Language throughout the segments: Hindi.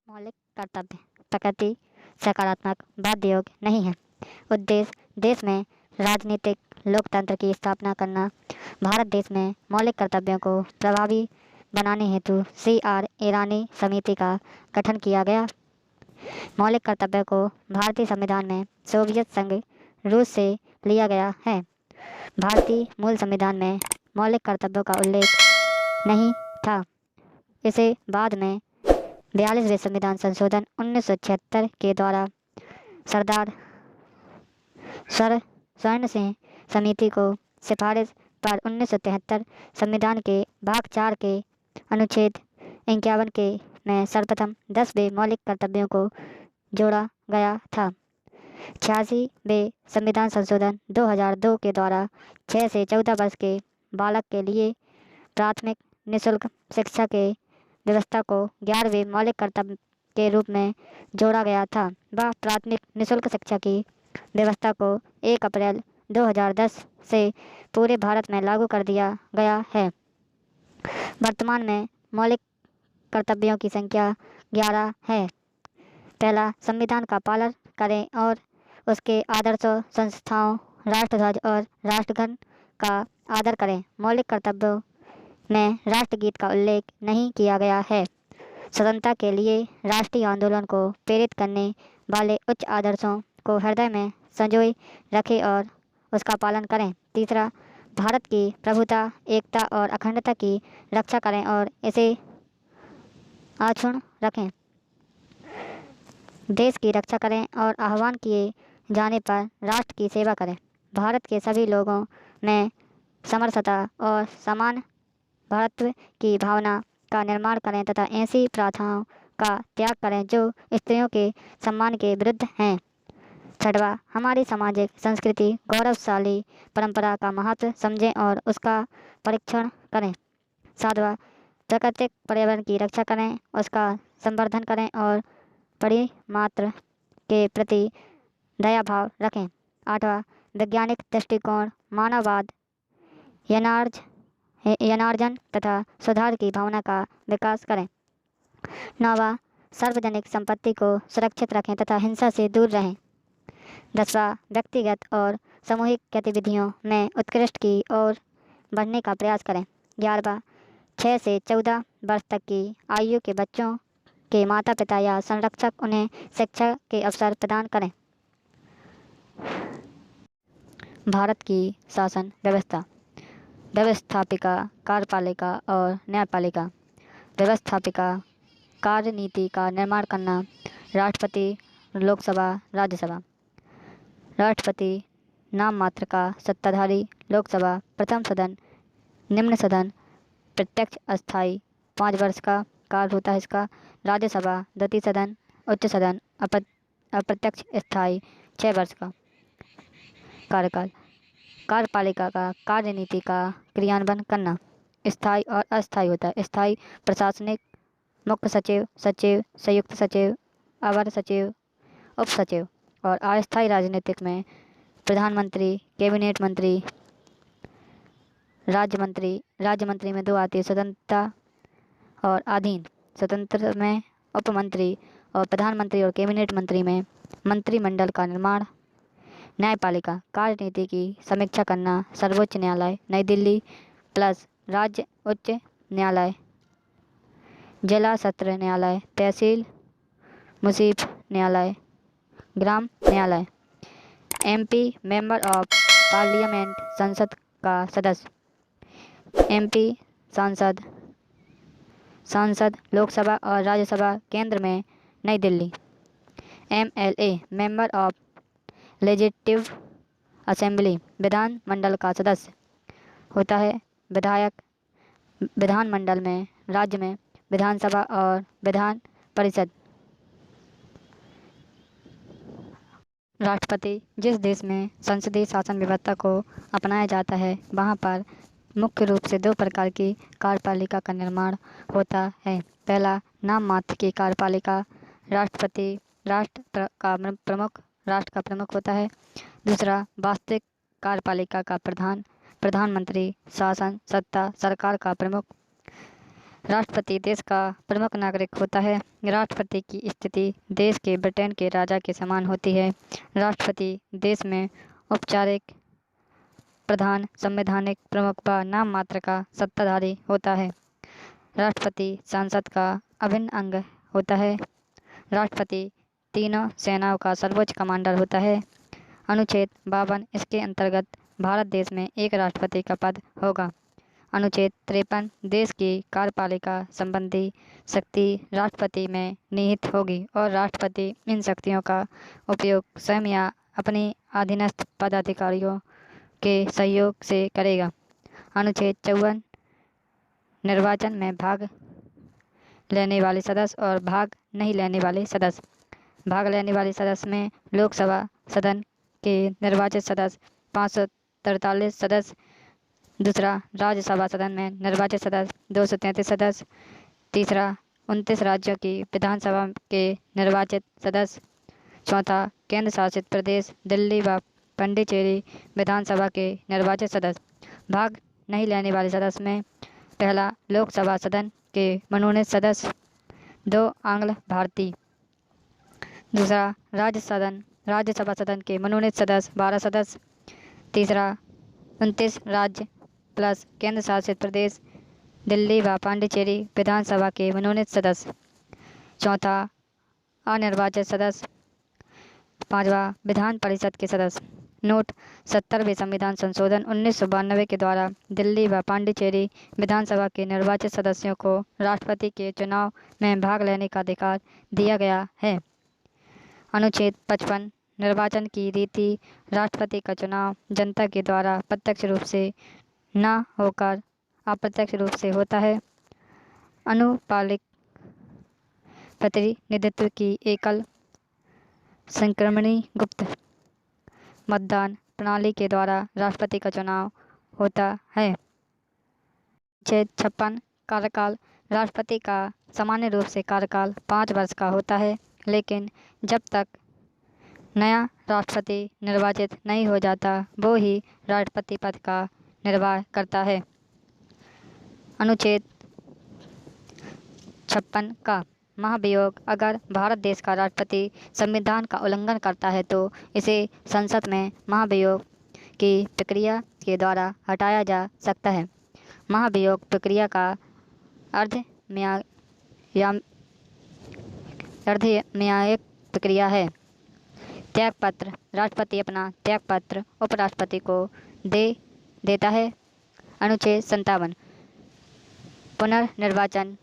मौलिक कर्तव्य प्रकृति सकारात्मक बाध्य योग नहीं है। उद्देश्य देश में राजनीतिक लोकतंत्र की स्थापना करना। भारत देश में मौलिक कर्तव्यों को प्रभावी बनाने हेतु CR ईरानी समिति का गठन किया गया। मौलिक कर्तव्यों को भारतीय संविधान में सोवियत संघ रूस से लिया गया है। भारतीय मूल संविधान में मौलिक कर्तव्यों का उल्लेख नहीं था। इसे बाद में 42वें संविधान संशोधन 1976 के द्वारा सरदार स्वर्ण सिंह समिति को सिफारिश पर 1973 संविधान के भाग 4 के अनुच्छेद 51 के में सर्वप्रथम 10वें मौलिक कर्तव्यों को जोड़ा गया था। 86वें संविधान संशोधन 2002 के द्वारा 6 से 14 वर्ष के बालक के लिए प्राथमिक निःशुल्क शिक्षा के व्यवस्था को 11वें मौलिक कर्तव्य के रूप में जोड़ा गया था। वह प्राथमिक निःशुल्क शिक्षा की व्यवस्था को 1 अप्रैल 2010 से पूरे भारत में लागू कर दिया गया है। वर्तमान में मौलिक कर्तव्यों की संख्या 11 है। पहला, संविधान का पालन करें और उसके आदर्शों, संस्थाओं, राष्ट्रध्वज और राष्ट्रगान का आदर करें। मौलिक कर्तव्यों में राष्ट्रगीत का उल्लेख नहीं किया गया है। स्वतंत्रता के लिए राष्ट्रीय आंदोलन को प्रेरित करने वाले उच्च आदर्शों को हृदय में संजोए रखें और उसका पालन करें। तीसरा, भारत की प्रभुता, एकता और अखंडता की रक्षा करें और इसे अक्षुण्ण रखें। देश की रक्षा करें और आह्वान किए जाने पर राष्ट्र की सेवा करें। भारत के सभी लोगों में समरसता और समान भारतत्व की भावना का निर्माण करें तथा ऐसी प्रथाओं का त्याग करें जो स्त्रियों के सम्मान के विरुद्ध हैं। छठवां, हमारी सामाजिक संस्कृति गौरवशाली परंपरा का महत्व समझें और उसका परीक्षण करें। सातवां, प्राकृतिक पर्यावरण की रक्षा करें, उसका संवर्धन करें और परिमात्र के प्रति दया भाव रखें। आठवां, वैज्ञानिक दृष्टिकोण, मानववाद, ज्ञानार्जन तथा सुधार की भावना का विकास करें। नौवां, सार्वजनिक संपत्ति को सुरक्षित रखें तथा हिंसा से दूर रहें। 10वां, व्यक्तिगत और सामूहिक गतिविधियों में उत्कृष्ट की ओर बढ़ने का प्रयास करें। 11वां, 6 से 14 वर्ष तक की आयु के बच्चों के माता पिता या संरक्षक उन्हें शिक्षा के अवसर प्रदान करें। भारत की शासन व्यवस्था। व्यवस्थापिका, कार्यपालिका और न्यायपालिका। व्यवस्थापिका कार्यनीति का निर्माण करना। राष्ट्रपति, लोकसभा, राज्यसभा। राष्ट्रपति नाम मात्र का सत्ताधारी। लोकसभा प्रथम सदन, निम्न सदन, प्रत्यक्ष अस्थायी 5 वर्ष का काल होता है इसका। राज्यसभा द्वितीय सदन, उच्च सदन, अप्रत्यक्ष स्थायी 6 वर्ष का कार्यकाल। कार्यपालिका का कार्यनीति का क्रियान्वयन करना स्थायी और अस्थायी होता है। स्थायी प्रशासनिक, मुख्य सचिव, सचिव, संयुक्त सचिव, अवर सचिव, उप सचिव। और अस्थायी राजनीतिक में प्रधानमंत्री, कैबिनेट मंत्री, राज्य मंत्री में 2 आती है। स्वतंत्रता और अधीन। स्वतंत्र में उप मंत्री और प्रधानमंत्री और कैबिनेट मंत्री में मंत्रिमंडल का निर्माण। न्यायपालिका कार्यनीति की समीक्षा करना। सर्वोच्च न्यायालय नई दिल्ली प्लस राज्य उच्च न्यायालय, जिला सत्र न्यायालय, तहसील मुंसिफ न्यायालय, ग्राम न्यायालय। MP मेंबर ऑफ पार्लियामेंट, संसद का सदस्य। MP सांसद लोकसभा और राज्यसभा केंद्र में नई Delhi. MLA member of legislative assembly, विधान मंडल का सदस्य होता है। विधायक विधानमंडल में, राज्य में विधानसभा और विधान परिषद। राष्ट्रपति। जिस देश में संसदीय शासन व्यवस्था को अपनाया जाता है वहाँ पर मुख्य रूप से 2 प्रकार की कार्यपालिका का निर्माण होता है। पहला, नाम मात्र की कार्यपालिका। राष्ट्रपति राष्ट्र का प्रमुख होता है। दूसरा, वास्तविक कार्यपालिका का प्रधानमंत्री शासन सत्ता सरकार का प्रमुख। राष्ट्रपति देश का प्रमुख नागरिक होता है। राष्ट्रपति की स्थिति देश के ब्रिटेन के राजा के समान होती है। राष्ट्रपति देश में औपचारिक प्रधान, संवैधानिक प्रमुख व नाम मात्र का सत्ताधारी होता है। राष्ट्रपति संसद का अभिन्न अंग होता है। राष्ट्रपति तीनों सेनाओं का सर्वोच्च कमांडर होता है। अनुच्छेद 52 इसके अंतर्गत भारत देश में एक राष्ट्रपति का पद होगा। अनुच्छेद 53 देश की कार्यपालिका संबंधी शक्ति राष्ट्रपति में निहित होगी और राष्ट्रपति इन शक्तियों का उपयोग स्वयं या अपने अधीनस्थ पदाधिकारियों के सहयोग से करेगा। अनुच्छेद 54 निर्वाचन में भाग लेने वाले सदस्य और भाग नहीं लेने वाले सदस्य। भाग लेने वाले सदस्य में लोकसभा सदन के निर्वाचित सदस्य 543 सदस्य। दूसरा, राज्यसभा सदन में निर्वाचित सदस्य 233 सदस्य। तीसरा, 29 राज्यों की विधानसभा के निर्वाचित सदस्य। चौथा, केंद्र शासित प्रदेश दिल्ली व पुडुचेरी विधानसभा के निर्वाचित सदस्य। भाग नहीं लेने वाले सदस्य में पहला, लोकसभा सदन के मनोनीत सदस्य 2 आंग्ल भारतीय। दूसरा, राज्यसभा सदन के मनोनीत सदस्य 12 सदस्य। तीसरा, 29 राज्य प्लस केंद्र शासित प्रदेश दिल्ली व पुडुचेरी विधानसभा के मनोनीत सदस्य। चौथा, अनिर्वाचित सदस्य। पांचवा, विधान परिषद के सदस्य। नोट: 70वें संविधान संशोधन 1992 के द्वारा दिल्ली व पुडुचेरी विधानसभा के निर्वाचित सदस्यों को राष्ट्रपति के चुनाव में भाग लेने का अधिकार दिया गया है। अनुच्छेद 55 निर्वाचन की रीति राष्ट्रपति का चुनाव जनता के द्वारा प्रत्यक्ष रूप से न होकर अप्रत्यक्ष रूप से होता है। अनुपालिक प्रतिनिधित्व की एकल संक्रमणी गुप्त मतदान प्रणाली के द्वारा राष्ट्रपति का चुनाव होता है। अनुच्छेद 56 कार्यकाल राष्ट्रपति का सामान्य रूप से कार्यकाल 5 वर्ष का होता है, लेकिन जब तक नया राष्ट्रपति निर्वाचित नहीं हो जाता वो ही राष्ट्रपति पद का निर्वाह करता है। अनुच्छेद 56 का महाभियोग: अगर भारत देश का राष्ट्रपति संविधान का उल्लंघन करता है तो इसे संसद में महाभियोग की प्रक्रिया के द्वारा हटाया जा सकता है। महाभियोग प्रक्रिया का अर्धन्यायिक प्रक्रिया है। त्यागपत्र: राष्ट्रपति अपना त्यागपत्र उपराष्ट्रपति को देता है। अनुच्छेद 57 पुनर्निर्वाचन: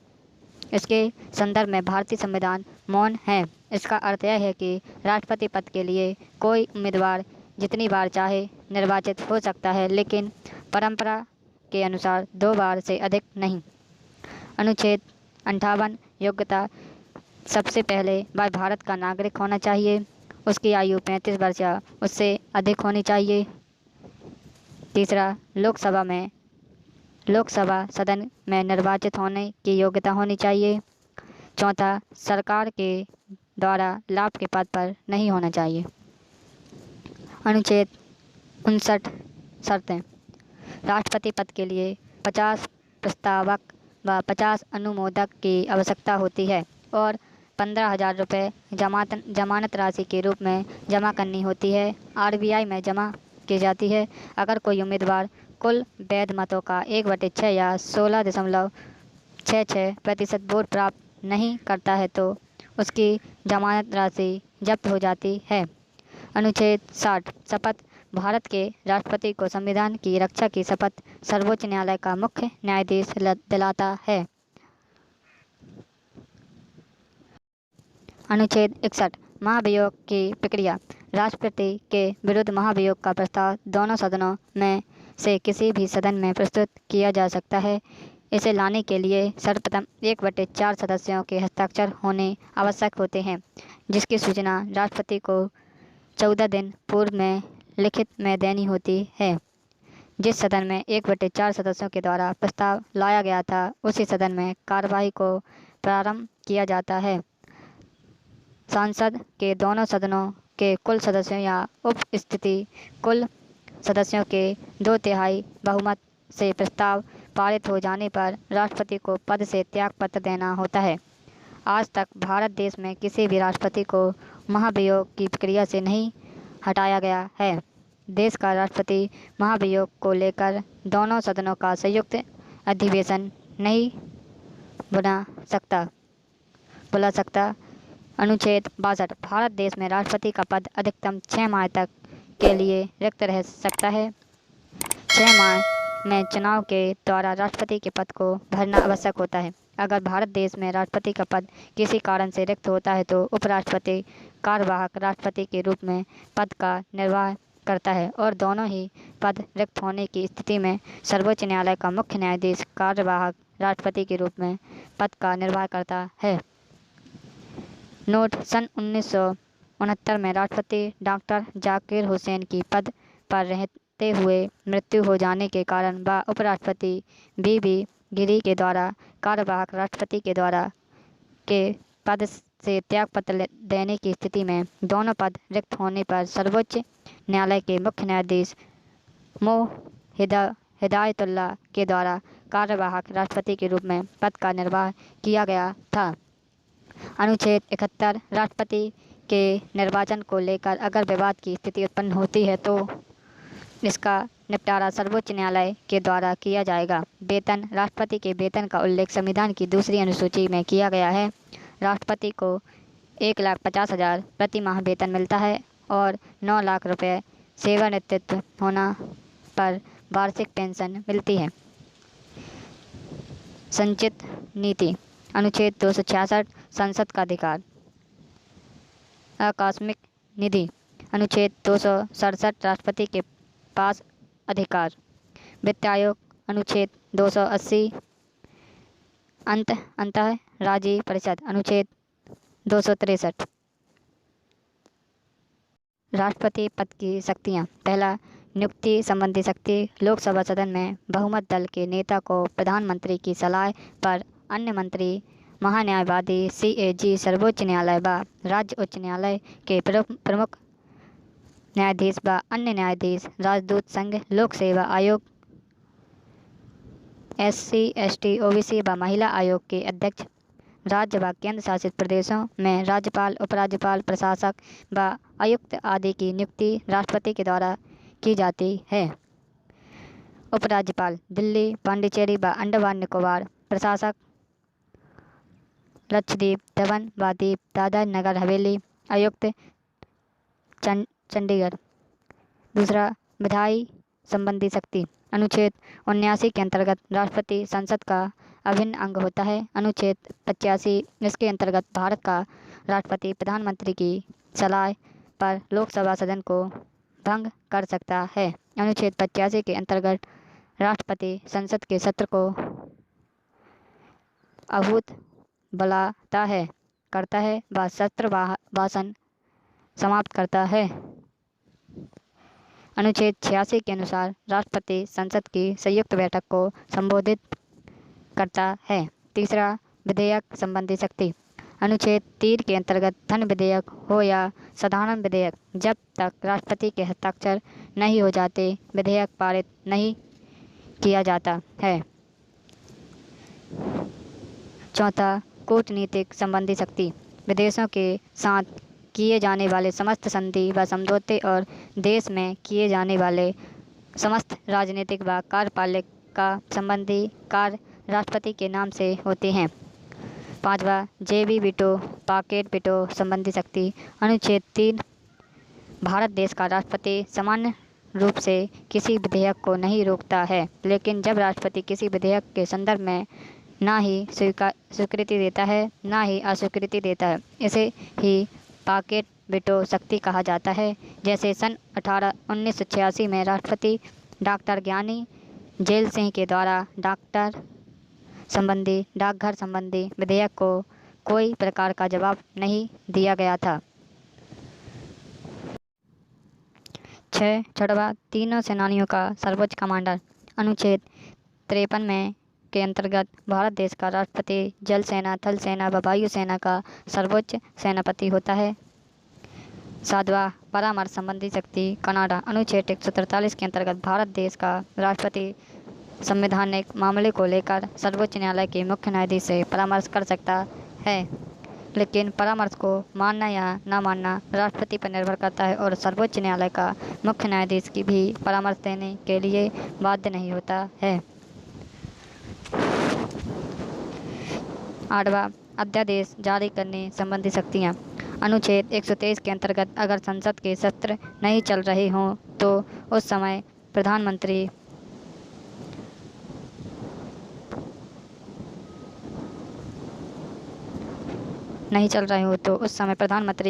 इसके संदर्भ में भारतीय संविधान मौन है। इसका अर्थ यह है कि राष्ट्रपति पद के लिए कोई उम्मीदवार जितनी बार चाहे निर्वाचित हो सकता है, लेकिन परंपरा के अनुसार 2 बार से अधिक नहीं। अनुच्छेद 58 योग्यता: सबसे पहले वह भारत का नागरिक होना चाहिए। उसकी आयु 35 वर्ष या उससे अधिक होनी चाहिए। तीसरा, लोकसभा सदन में निर्वाचित होने की योग्यता होनी चाहिए। चौथा, सरकार के द्वारा लाभ के पद पर नहीं होना चाहिए। अनुच्छेद 59 शर्तें: राष्ट्रपति पद के लिए 50 प्रस्तावक व 50 अनुमोदक की आवश्यकता होती है और 15,000 रुपये जमानत राशि के रूप में जमा करनी होती है। RBI में जमा की जाती है। अगर कोई उम्मीदवार कुल वैध मतों का 1/6 या 16.66% वोट प्राप्त नहीं करता है तो उसकी जमानत राशि जब्त हो जाती है। अनुच्छेद 60 शपथ: भारत के राष्ट्रपति को संविधान की रक्षा की शपथ सर्वोच्च न्यायालय का मुख्य न्यायाधीश दिलाता है। अनुच्छेद 61 महाभियोग की प्रक्रिया: राष्ट्रपति के विरुद्ध महाभियोग का प्रस्ताव दोनों सदनों में से किसी भी सदन में प्रस्तुत किया जा सकता है। इसे लाने के लिए सर्वप्रथम 1/4 सदस्यों के हस्ताक्षर होने आवश्यक होते हैं, जिसकी सूचना राष्ट्रपति को 14 दिन पूर्व में लिखित में देनी होती है। जिस सदन में 1/4 सदस्यों के द्वारा प्रस्ताव लाया गया था उसी सदन में कार्यवाही को प्रारंभ किया जाता है। संसद के दोनों सदनों के कुल सदस्यों या उपस्थिति कुल सदस्यों के 2/3 बहुमत से प्रस्ताव पारित हो जाने पर राष्ट्रपति को पद से त्यागपत्र देना होता है। आज तक भारत देश में किसी भी राष्ट्रपति को महाभियोग की प्रक्रिया से नहीं हटाया गया है। देश का राष्ट्रपति महाभियोग को लेकर दोनों सदनों का संयुक्त अधिवेशन नहीं बुला सकता। अनुच्छेद 62 भारत देश में राष्ट्रपति का पद अधिकतम 6 माह तक के लिए रिक्त रह सकता है। 6 माह में चुनाव के द्वारा राष्ट्रपति के पद को भरना आवश्यक होता है। अगर भारत देश में राष्ट्रपति का पद किसी कारण से रिक्त होता है तो उपराष्ट्रपति कार्यवाहक राष्ट्रपति के रूप में पद का निर्वाह करता है और दोनों ही पद रिक्त होने की स्थिति में सर्वोच्च न्यायालय का मुख्य न्यायाधीश कार्यवाहक राष्ट्रपति के रूप में पद का निर्वाह करता है। नोट: सन 1969 में राष्ट्रपति डॉक्टर जाकिर हुसैन की पद पर रहते हुए मृत्यु हो जाने के कारण व उपराष्ट्रपति बीबी गिरी के द्वारा कार्यवाहक राष्ट्रपति के द्वारा के पद से त्यागपत्र देने की स्थिति में दोनों पद रिक्त होने पर सर्वोच्च न्यायालय के मुख्य न्यायाधीश हिदायतुल्लाह के द्वारा कार्यवाहक राष्ट्रपति के रूप में पद का निर्वाह किया गया था। अनुच्छेद 71 राष्ट्रपति के निर्वाचन को लेकर अगर विवाद की स्थिति उत्पन्न होती है तो इसका निपटारा सर्वोच्च न्यायालय के द्वारा किया जाएगा। वेतन: राष्ट्रपति के वेतन का उल्लेख संविधान की दूसरी अनुसूची में किया गया है। राष्ट्रपति को 1,50,000 प्रति माह वेतन मिलता है और 9 लाख रुपये सेवानिवृत्त होना पर वार्षिक पेंशन मिलती है। संचित नीति: अनुच्छेद 266 संसद का अधिकार। आकस्मिक निधि: अनुच्छेद 267 राष्ट्रपति के पास अधिकार। वित्त आयोग: अनुच्छेद 280 अंतः राज्यीय परिषद। अनुच्छेद 263 राष्ट्रपति पद की शक्तियाँ। पहला, नियुक्ति संबंधी शक्ति। लोकसभा सदन में बहुमत दल के नेता को प्रधानमंत्री की सलाह पर अन्य मंत्री, महान्यायवादी, CAG, सर्वोच्च न्यायालय व राज्य उच्च न्यायालय के प्रमुख न्यायाधीश व अन्य न्यायाधीश, राजदूत संघ, लोक सेवा आयोग, SC, ST, OBC व महिला आयोग के अध्यक्ष, राज्य व केंद्र शासित प्रदेशों में राज्यपाल, उपराज्यपाल, प्रशासक व आयुक्त आदि की नियुक्ति राष्ट्रपति के द्वारा की जाती है। उपराज्यपाल दिल्ली, पांडिचेरी व अंडमान निकोबार, प्रशासक लक्षद्वीप, दमन व दीव, दादरा नगर हवेली, आयुक्त चंडीगढ़। दूसरा, विधायी संबंधी शक्ति। अनुच्छेद 79 के अंतर्गत राष्ट्रपति संसद का अभिन्न अंग होता है। अनुच्छेद 85 इसके अंतर्गत भारत का राष्ट्रपति प्रधानमंत्री की सलाह पर लोकसभा सदन को भंग कर सकता है। अनुच्छेद 85 के अंतर्गत राष्ट्रपति संसद के सत्र को आहूत करता है व सत्र भाषण समाप्त करता है। अनुच्छेद 86 के अनुसार राष्ट्रपति संसद की संयुक्त बैठक को संबोधित करता है। तीसरा, विधेयक संबंधी शक्ति। अनुच्छेद 3 के अंतर्गत धन विधेयक हो या साधारण विधेयक, जब तक राष्ट्रपति के हस्ताक्षर नहीं हो जाते विधेयक पारित नहीं किया जाता है। चौथा, कूटनीतिक संबंधी शक्ति। विदेशों के साथ किए जाने वाले समस्त संधि व समझौते और देश में किए जाने वाले समस्त राजनीतिक व कार्यपालिका संबंधी कार्य राष्ट्रपति के नाम से होते हैं। पांचवा, जेबी वीटो, पॉकेट वीटो संबंधी शक्ति। अनुच्छेद 3 भारत देश का राष्ट्रपति सामान्य रूप से किसी विधेयक को नहीं रोकता है, लेकिन जब राष्ट्रपति किसी विधेयक के संदर्भ में ना ही स्वीकृति देता है ना ही अस्वीकृति देता है, इसे ही पॉकेट वीटो शक्ति कहा जाता है। जैसे सन 1986 में राष्ट्रपति डॉक्टर ज्ञानी जेल सिंह के द्वारा डाकघर संबंधी विधेयक को कोई प्रकार का जवाब नहीं दिया गया था। 6. छठवां, तीनों सेनानियों का सर्वोच्च कमांडर। अनुच्छेद 53 में के अंतर्गत भारत देश का राष्ट्रपति जल सेना, थल सेना व वायु सेना का सर्वोच्च सेनापति होता है। 7वां, परामर्श संबंधी शक्ति। कनाडा। अनुच्छेद 143 के अंतर्गत भारत देश का राष्ट्रपति संवैधानिक मामले को लेकर सर्वोच्च न्यायालय के मुख्य न्यायाधीश से परामर्श कर सकता है, लेकिन परामर्श को मानना या न मानना राष्ट्रपति पर निर्भर करता है और सर्वोच्च न्यायालय का मुख्य न्यायाधीश की भी परामर्श देने के लिए बाध्य नहीं होता है। 8वां, अध्यादेश जारी करने संबंधी शक्तियाँ। अनुच्छेद 123 के अंतर्गत अगर संसद के सत्र नहीं चल रहे हों तो उस समय प्रधानमंत्री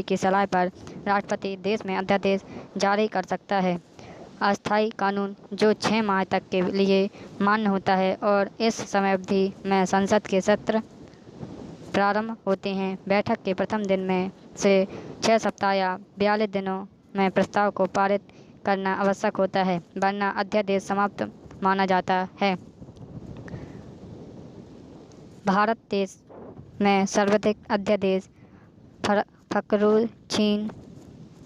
की सलाह पर राष्ट्रपति देश में अध्यादेश जारी कर सकता है। अस्थायी कानून जो 6 माह तक के लिए मान्य होता है और इस समय अवधि में संसद के सत्र प्रारंभ होते हैं, बैठक के प्रथम दिन में से 6 सप्ताह या 42 दिनों में प्रस्ताव को पारित करना आवश्यक होता है, वरना अध्यादेश समाप्त माना जाता है। भारत देश में सर्वाधिक अध्यादेश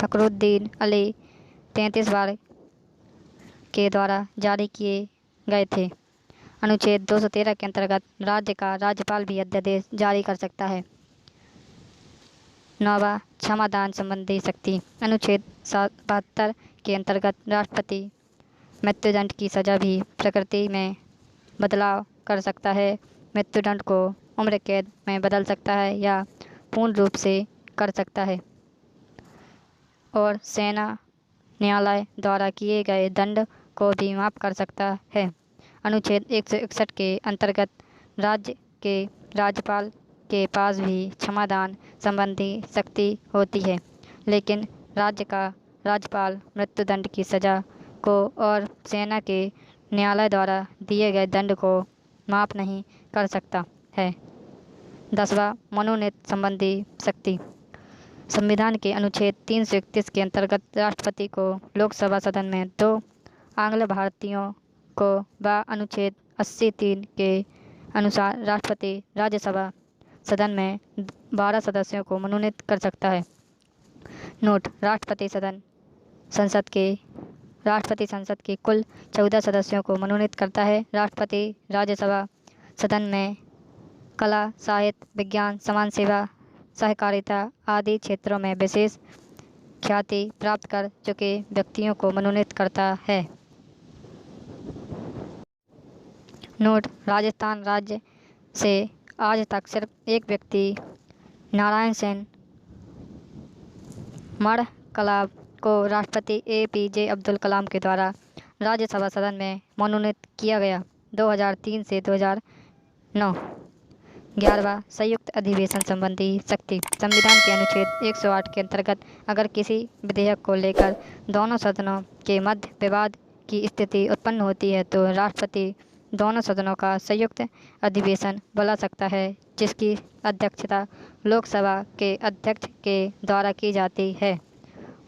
फखरुद्दीन अली 33 बार के द्वारा जारी किए गए थे। अनुच्छेद 213 के अंतर्गत राज्य का राज्यपाल भी अध्यादेश जारी कर सकता है। 9वां, क्षमादान संबंधी शक्ति। अनुच्छेद 72 के अंतर्गत राष्ट्रपति मृत्युदंड की सजा भी प्रकृति में बदलाव कर सकता है। मृत्युदंड को उम्र कैद में बदल सकता है या पूर्ण रूप से कर सकता है और सेना न्यायालय द्वारा किए गए दंड को भी माफ कर सकता है। अनुच्छेद 161 के अंतर्गत राज्य के राज्यपाल के पास भी क्षमादान संबंधी शक्ति होती है, लेकिन राज्य का राज्यपाल मृत्युदंड की सजा को और सेना के न्यायालय द्वारा दिए गए दंड को माफ नहीं कर सकता है। 10वां, मनोनीत संबंधी शक्ति। संविधान के अनुच्छेद 331 के अंतर्गत राष्ट्रपति को लोकसभा सदन में 2 आंग्ल भारतीयों को व अनुच्छेद 83 के अनुसार राष्ट्रपति राज्यसभा सदन में 12 सदस्यों को मनोनीत कर सकता है। नोट: राष्ट्रपति संसद के कुल 14 सदस्यों को मनोनीत करता है। राष्ट्रपति राज्यसभा सदन में कला, साहित्य, विज्ञान, समाज सेवा, सहकारिता आदि क्षेत्रों में विशेष ख्याति प्राप्त कर चुके व्यक्तियों को मनोनीत करता है। नोट: राजस्थान राज्य से आज तक सिर्फ एक व्यक्ति नारायण सेन मणकलाब को राष्ट्रपति APJ अब्दुल कलाम के द्वारा राज्यसभा सदन में मनोनीत किया गया, 2003 से 2009। 11वां, संयुक्त अधिवेशन संबंधी शक्ति। संविधान के अनुच्छेद 108 के अंतर्गत अगर किसी विधेयक को लेकर दोनों सदनों के मध्य विवाद की स्थिति उत्पन्न होती है तो राष्ट्रपति दोनों सदनों का संयुक्त अधिवेशन बुला सकता है, जिसकी अध्यक्षता लोकसभा के अध्यक्ष के द्वारा की जाती है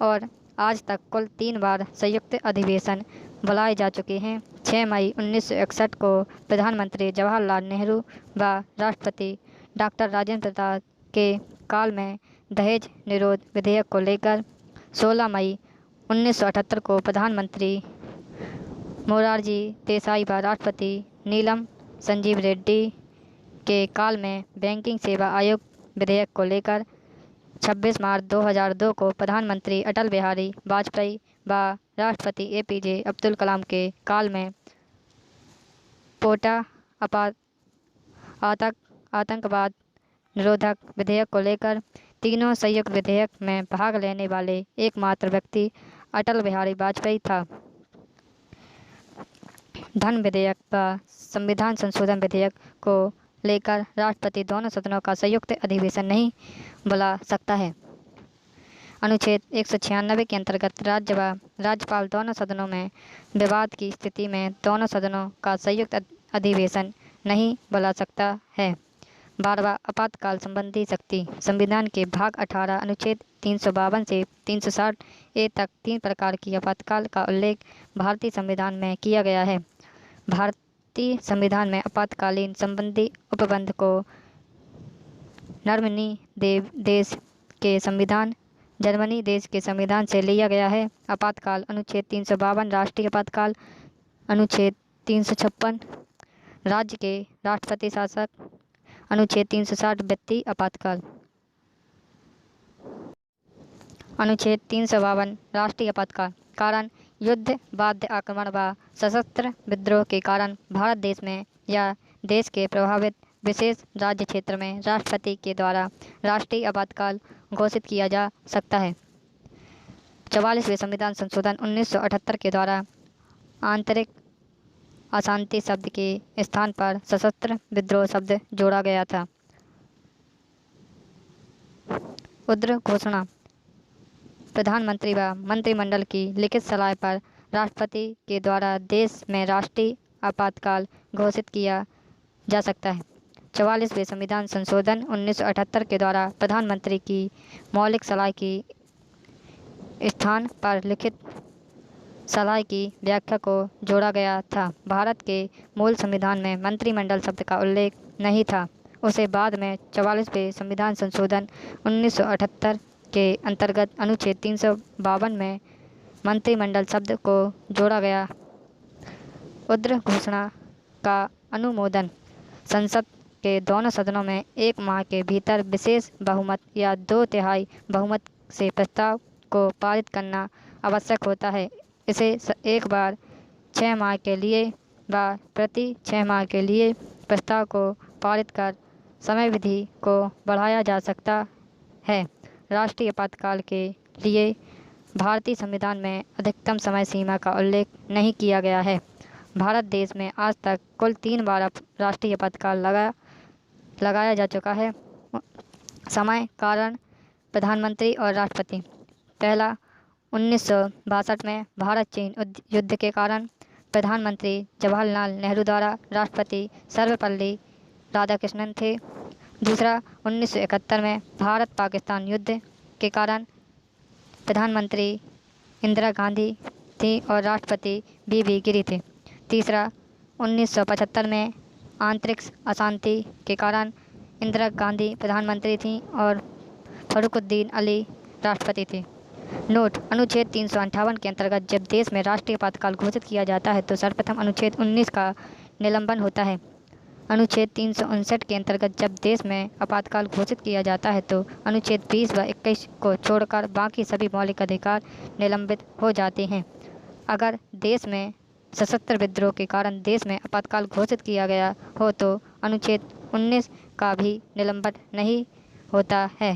और आज तक कुल 3 बार संयुक्त अधिवेशन बुलाए जा चुके हैं। 6 मई 1961 को प्रधानमंत्री जवाहरलाल नेहरू व राष्ट्रपति डॉक्टर राजेंद्र प्रसाद के काल में दहेज निरोध विधेयक को लेकर, 16 मई 1978 को प्रधानमंत्री मोरारजी देसाई व राष्ट्रपति नीलम संजीव रेड्डी के काल में बैंकिंग सेवा आयोग विधेयक को लेकर, 26 मार्च 2002 को प्रधानमंत्री अटल बिहारी वाजपेयी व राष्ट्रपति APJ अब्दुल कलाम के काल में पोटा आतंकवाद निरोधक विधेयक को लेकर, तीनों संयुक्त विधेयक में भाग लेने वाले एकमात्र व्यक्ति अटल बिहारी वाजपेयी था। धन विधेयक व संविधान संशोधन विधेयक को लेकर राष्ट्रपति दोनों सदनों का संयुक्त अधिवेशन नहीं बुला सकता है। अनुच्छेद 196 के अंतर्गत राज्य व राज्यपाल दोनों सदनों में विवाद की स्थिति में दोनों सदनों का संयुक्त अधिवेशन नहीं बुला सकता है। 12वां, आपातकाल संबंधी शक्ति। संविधान के भाग 18 अनुच्छेद 352 से 360A तक 3 प्रकार की आपातकाल का उल्लेख भारतीय संविधान में किया गया है। भारतीय संविधान में आपातकालीन संबंधी उपबंध को जर्मनी देश के संविधान से लिया गया है। आपातकाल अनुच्छेद 352 राष्ट्रीय आपातकाल, अनुच्छेद 356 राज्य के राष्ट्रपति शासक। अनुच्छेद 360 वित्तीय आपातकाल। अनुच्छेद 352 राष्ट्रीय आपातकाल। कारण युद्ध, बाध्य आक्रमण व सशस्त्र विद्रोह के कारण भारत देश में या देश के प्रभावित विशेष राज्य क्षेत्र में राष्ट्रपति के द्वारा राष्ट्रीय आपातकाल घोषित किया जा सकता है। 44वें संविधान संशोधन 1978 के द्वारा आंतरिक अशांति शब्द के स्थान पर सशस्त्र विद्रोह शब्द जोड़ा गया था। उद्र घोषणा। प्रधानमंत्री व मंत्रिमंडल की लिखित सलाह पर राष्ट्रपति के द्वारा देश में राष्ट्रीय आपातकाल घोषित किया जा सकता है। 44वें संविधान संशोधन 1978 के द्वारा प्रधानमंत्री की मौलिक सलाह की स्थान पर लिखित सलाह की व्याख्या को जोड़ा गया था। भारत के मूल संविधान में मंत्रिमंडल शब्द का उल्लेख नहीं था। उसे बाद में 44वें संविधान संशोधन 1978 के अंतर्गत अनुच्छेद 352 में मंत्रिमंडल शब्द को जोड़ा गया। उद्र घोषणा का अनुमोदन। संसद के दोनों सदनों में 1 माह के भीतर विशेष बहुमत या 2/3 बहुमत से प्रस्ताव को पारित करना आवश्यक होता है। इसे एक बार 6 माह के लिए व प्रति 6 माह के लिए प्रस्ताव को पारित कर समयावधि को बढ़ाया जा सकता है। राष्ट्रीय आपातकाल के लिए भारतीय संविधान में अधिकतम समय सीमा का उल्लेख नहीं किया गया है। भारत देश में आज तक कुल 3 बार राष्ट्रीय आपातकाल लगाया जा चुका है। समय, कारण, प्रधानमंत्री और राष्ट्रपति। पहला 1962 में भारत चीन युद्ध के कारण प्रधानमंत्री जवाहरलाल नेहरू द्वारा राष्ट्रपति सर्वपल्ली राधाकृष्णन थे। दूसरा 1971 में भारत पाकिस्तान युद्ध के कारण प्रधानमंत्री इंदिरा गांधी थी और राष्ट्रपति बी गिरी थे। तीसरा 1975 में आंतरिक अशांति के कारण इंदिरा गांधी प्रधानमंत्री थीं और फरुखुद्दीन अली राष्ट्रपति थे। नोट। अनुच्छेद 358 के अंतर्गत जब देश में राष्ट्रीय आपातकाल घोषित किया जाता है तो सर्वप्रथम अनुच्छेद 19 का निलंबन होता है। अनुच्छेद 359 के अंतर्गत जब देश में आपातकाल घोषित किया जाता है तो अनुच्छेद 20 व 21 को छोड़कर बाकी सभी मौलिक अधिकार निलंबित हो जाते हैं। अगर देश में सशस्त्र विद्रोह के कारण देश में आपातकाल घोषित किया गया हो तो अनुच्छेद 19 का भी निलंबन नहीं होता है।